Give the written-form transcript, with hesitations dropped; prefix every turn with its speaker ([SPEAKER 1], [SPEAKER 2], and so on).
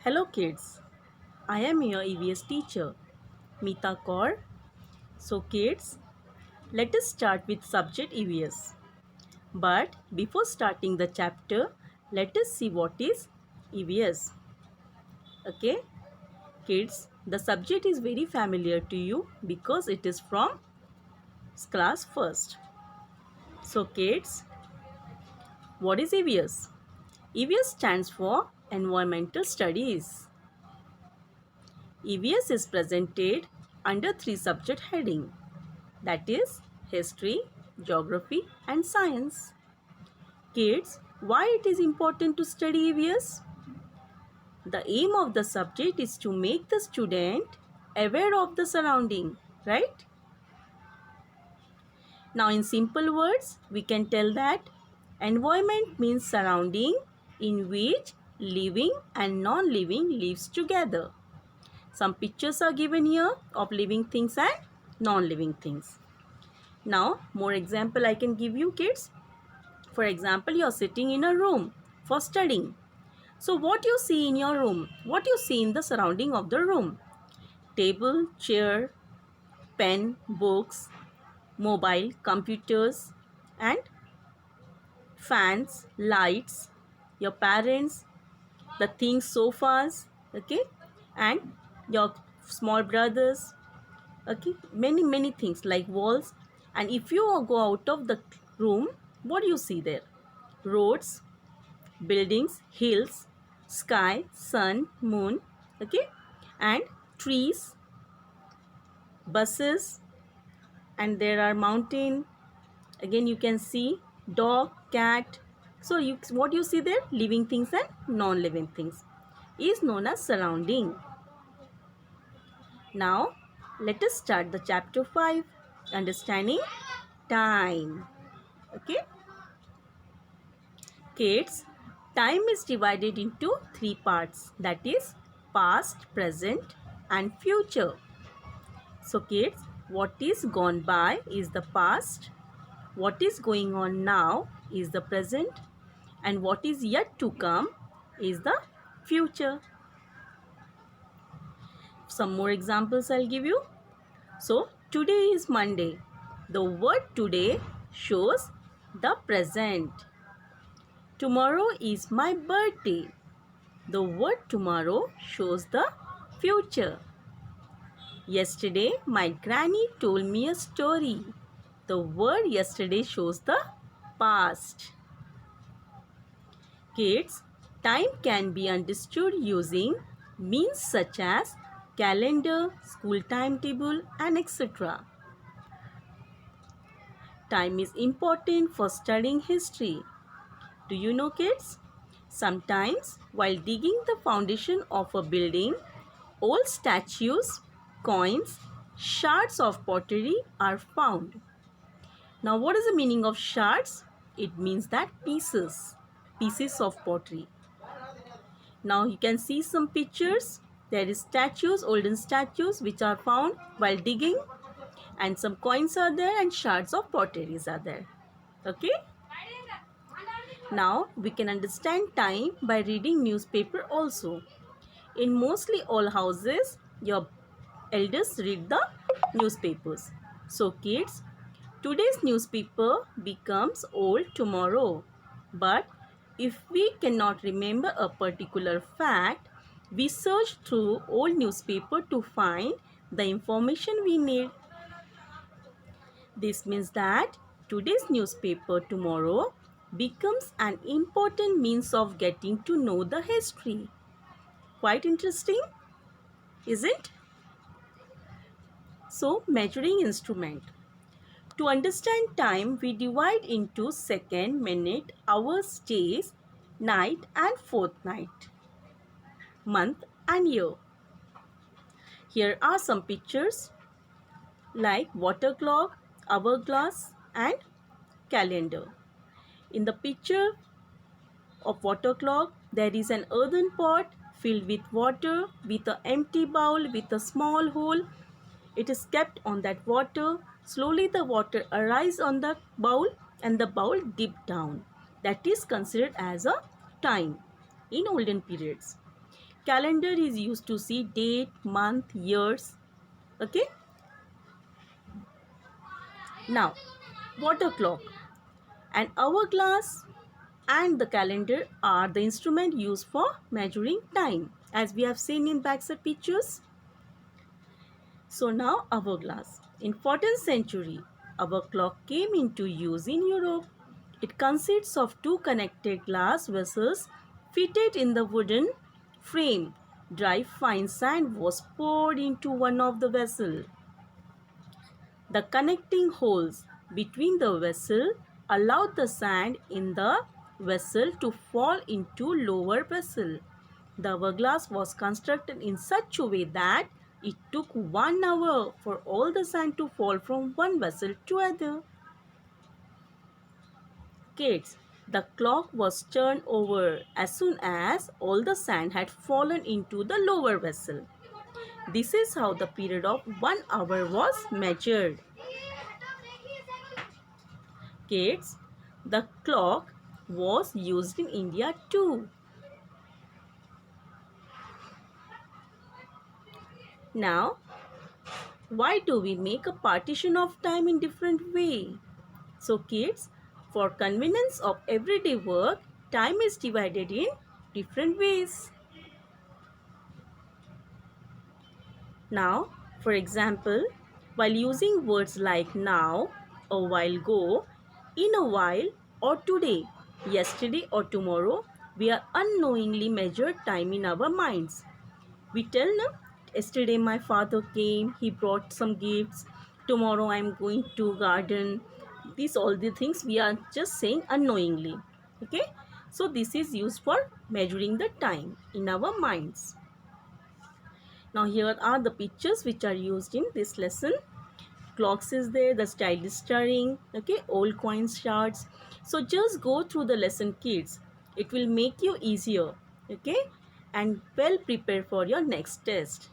[SPEAKER 1] Hello kids, I am your EVS teacher, Meeta Kaur. So kids, let us start with subject EVS. But before starting the chapter, let us see what is EVS. Okay, kids, the subject is very familiar to you because it is from class first. So kids, what is EVS? EVS stands for Environmental Studies. EVS is presented under three subject heading, that is history, geography and science. Kids, why it is important to study EVS? The aim of the subject is to make the student aware of the surrounding, right? Now in simple words, we can tell that environment means surrounding in which living and non-living lives together. Some pictures are given here of living things and non-living things. Now, more example I can give you kids. For example, you are sitting in a room for studying. So what you see in your room? What you see in the surrounding of the room? Table, chair, pen, books, mobile, computers and fans, lights, your parents, the things, sofas, okay, and your small brothers, okay, many things like walls. And if you go out of the room, what do you see there? Roads, buildings, hills, sky, sun, moon, okay, and trees, buses, and there are mountain. Again you can see dog, cat. So what you see there, living things and non-living things, is known as surrounding. Now let us start the chapter 5, understanding time. Okay kids, time is divided into three parts, that is past, present and future. So kids, what is gone by is the past, what is going on now is the present, and what is yet to come is the future. Some more examples I'll give you. So today is Monday. The word today shows the present. Tomorrow is my birthday. The word tomorrow shows the future. Yesterday, my granny told me a story. The word yesterday shows the past. Kids, time can be understood using means such as calendar, school timetable, and etc. Time is important for studying history. Do you know, kids? Sometimes, while digging the foundation of a building, old statues, coins, shards of pottery are found. Now, what is the meaning of shards? It means that pieces of pottery. Now, you can see some pictures. There is statues, olden statues which are found while digging, and some coins are there and shards of potteries are there. Okay? Now, we can understand time by reading newspaper also. In mostly all houses, your elders read the newspapers. So kids, today's newspaper becomes old tomorrow. But if we cannot remember a particular fact, we search through old newspaper to find the information we need. This means that today's newspaper tomorrow becomes an important means of getting to know the history. Quite interesting, isn't? So, measuring instrument. To understand time, we divide into second, minute, hours, days, night and fortnight, month and year. Here are some pictures like water clock, hourglass and calendar. In the picture of water clock, there is an earthen pot filled with water with an empty bowl with a small hole. It is kept on that water. Slowly the water arises on the bowl and the bowl dips down. That is considered as a time in olden periods. calendar is used to see date, month, years. Okay. Now, water clock. An hourglass and the calendar are the instrument used for measuring time, as we have seen in backside pictures. So now hourglass. In 14th century, our clock came into use in Europe. It consists of two connected glass vessels fitted in the wooden frame. Dry fine sand was poured into one of the vessels. The connecting holes between the vessel allowed the sand in the vessel to fall into lower vessel. The hourglass was constructed in such a way that it took 1 hour for all the sand to fall from one vessel to other. Kids, the clock was turned over as soon as all the sand had fallen into the lower vessel. This is how the period of 1 hour was measured. Kids, the clock was used in India too. Now, why do we make a partition of time in different way? So kids, for convenience of everyday work, time is divided in different ways. Now, for example, while using words like now, a while ago, in a while, or today, yesterday or tomorrow, we are unknowingly measured time in our minds. We tell them, yesterday my father came, he brought some gifts, tomorrow I am going to garden. These all the things we are just saying unknowingly. Okay, so this is used for measuring the time in our minds. Now here are the pictures which are used in this lesson. Clocks is there, the style is stirring, okay, old coins, shards. So just go through the lesson, kids. It will make you easier, okay, and well prepared for your next test.